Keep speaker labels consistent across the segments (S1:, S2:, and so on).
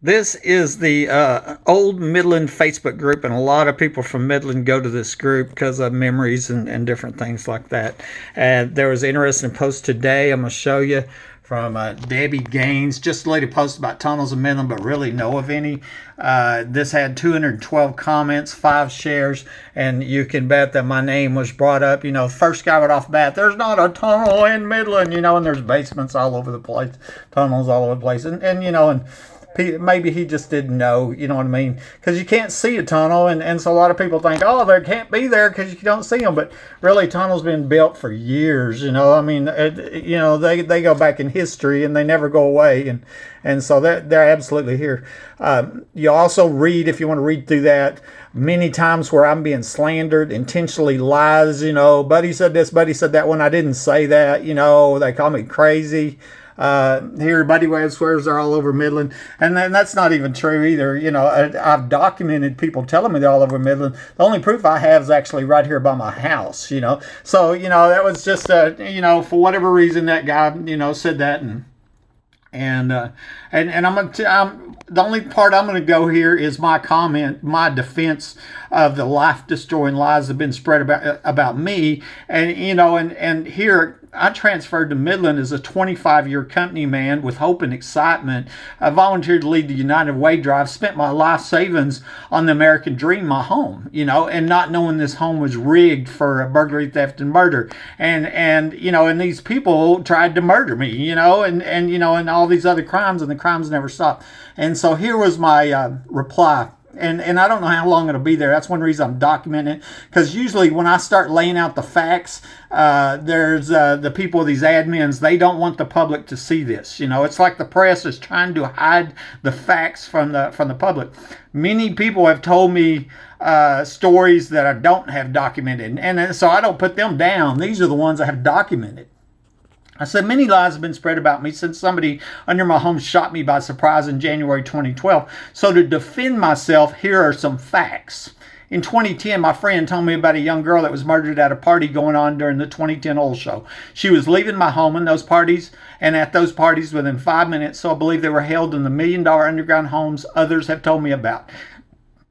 S1: This is the old Midland Facebook group, and a lot of people from Midland go to this group because of memories and different things like that. And there was an interesting post today I'm going to show you from Debbie Gaines. Just a lady posted about tunnels in Midland, but really know of any. This had 212 comments, 5 shares, and you can bet that my name was brought up. First guy right off the bat, there's not a tunnel in Midland, and there's basements all over the place, tunnels all over the place. And maybe he just didn't know, you know what I mean? Because you can't see a tunnel, and so a lot of people think, oh, they can't be there because you don't see them. But really, tunnels been built for years. I mean, they go back in history and they never go away, and so they're absolutely here. You also read, if you want to read through that, many times where I'm being slandered, intentionally lies. Buddy said this, buddy said that when I didn't say that. They call me crazy. Here, Buddy Webb swears they're all over Midland, and then that's not even true either. I've documented people telling me they're all over Midland. The only proof I have is actually right here by my house. So that was just for whatever reason that guy said that, and I'm the only part I'm going to go here is my comment, my defense of the life-destroying lies that have been spread about me, and here I transferred to Midland as a 25-year company man with hope and excitement. I volunteered to lead the United Way drive, spent my life savings on the American dream, my home, and not knowing this home was rigged for burglary, theft, and murder. And these people tried to murder me, and all these other crimes, and the crimes never stopped. And so here was my reply. And I don't know how long it'll be there. That's one reason I'm documenting it. Because usually when I start laying out the facts, there's the people, these admins, they don't want the public to see this. It's like the press is trying to hide the facts from the public. Many people have told me stories that I don't have documented. And so I don't put them down. These are the ones I have documented. I said, many lies have been spread about me since somebody under my home shot me by surprise in January 2012. So to defend myself, here are some facts. In 2010, my friend told me about a young girl that was murdered at a party going on during the 2010 oil show. She was leaving my home in those parties, and at those parties within 5 minutes, so I believe they were held in the $1 million underground homes others have told me about.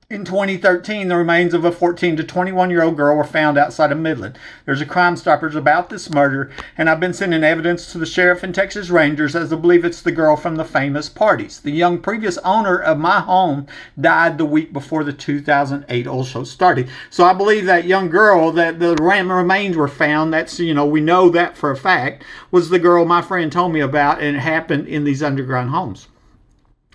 S1: In 2013, the remains of a 14 to 21-year-old girl were found outside of Midland. There's a Crime Stoppers about this murder, and I've been sending evidence to the sheriff and Texas Rangers as I believe it's the girl from the famous parties. The young previous owner of my home died the week before the 2008 oil show started. So I believe that young girl that the remains were found, that's, we know that for a fact, was the girl my friend told me about, and it happened in these underground homes.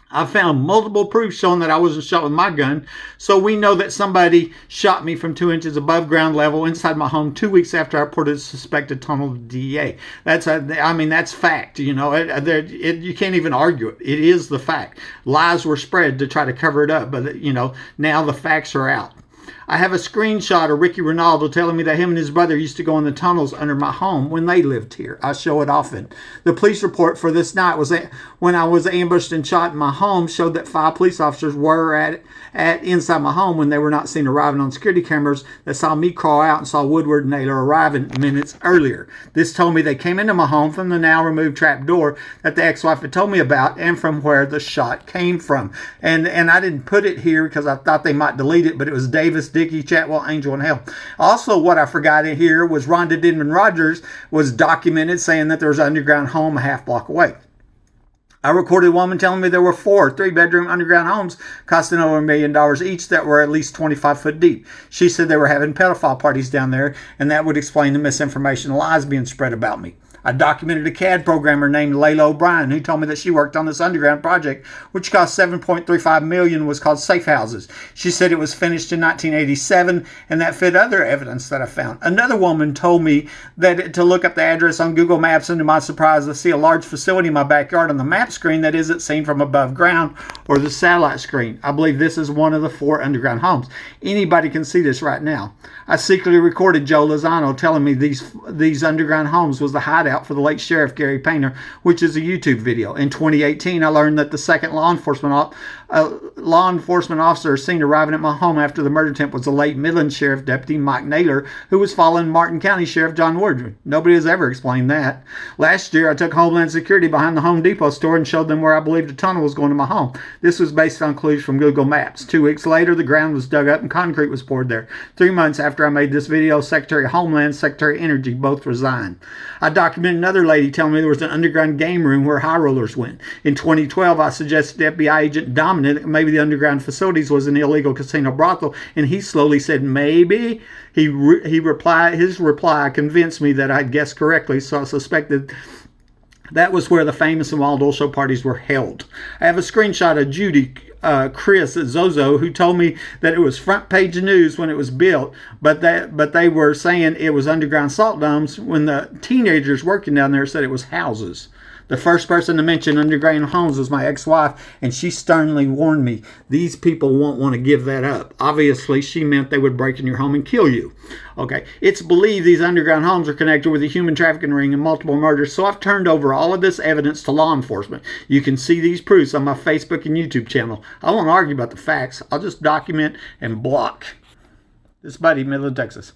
S1: I found multiple proofs showing that I wasn't shot with my gun, so we know that somebody shot me from 2 inches above ground level inside my home 2 weeks after I reported a suspected tunnel to DEA. That's fact. You can't even argue it. It is the fact. Lies were spread to try to cover it up, but now the facts are out. I have a screenshot of Ricky Ronaldo telling me that him and his brother used to go in the tunnels under my home when they lived here. I show it often. The police report for this night was that when I was ambushed and shot in my home showed that 5 police officers were at inside my home when they were not seen arriving on security cameras that saw me crawl out and saw Woodward and Naylor arriving minutes earlier. This told me they came into my home from the now removed trap door that the ex-wife had told me about and from where the shot came from. And I didn't put it here because I thought they might delete it, but it was Davis, Dickey, Chatwell, Angel, and Hell. Also, what I forgot in here was Rhonda Denman Rogers was documented saying that there was an underground home a half block away. I recorded a woman telling me there were 4 3-bedroom underground homes costing over $1 million each that were at least 25 foot deep. She said they were having pedophile parties down there, and that would explain the misinformation and lies being spread about me. I documented a CAD programmer named Layla O'Brien who told me that she worked on this underground project, which cost $7.35 million, was called Safe Houses. She said it was finished in 1987, and that fit other evidence that I found. Another woman told me that to look up the address on Google Maps, and to my surprise, I see a large facility in my backyard on the map screen that isn't seen from above ground or the satellite screen. I believe this is one of the 4 underground homes. Anybody can see this right now. I secretly recorded Joe Lozano telling me these underground homes was the hideout for the late Sheriff Gary Painter, which is a YouTube video. In 2018, I learned that the second law enforcement officer seen arriving at my home after the murder attempt was the late Midland Sheriff Deputy Mike Naylor, who was following Martin County Sheriff John Woodward. Nobody has ever explained that. Last year, I took Homeland Security behind the Home Depot store and showed them where I believed a tunnel was going to my home. This was based on clues from Google Maps. 2 weeks later, the ground was dug up and concrete was poured there. 3 months after I made this video, Secretary of Homeland, Secretary of Energy both resigned. I documented another lady telling me there was an underground game room where high rollers went. In 2012, I suggested to FBI agent Dominic that maybe the underground facilities was an illegal casino brothel, and he slowly said maybe. His reply convinced me that I'd guessed correctly, so I suspected that was where the famous and wild oil show parties were held. I have a screenshot of Judy, Chris at Zozo, who told me that it was front page news when it was built, but they were saying it was underground salt domes when the teenagers working down there said it was houses. The first person to mention underground homes was my ex-wife, and she sternly warned me, these people won't want to give that up. Obviously, she meant they would break in your home and kill you. Okay, it's believed these underground homes are connected with a human trafficking ring and multiple murders, so I've turned over all of this evidence to law enforcement. You can see these proofs on my Facebook and YouTube channel. I won't argue about the facts. I'll just document and block. This is Buddy, Midland, Texas.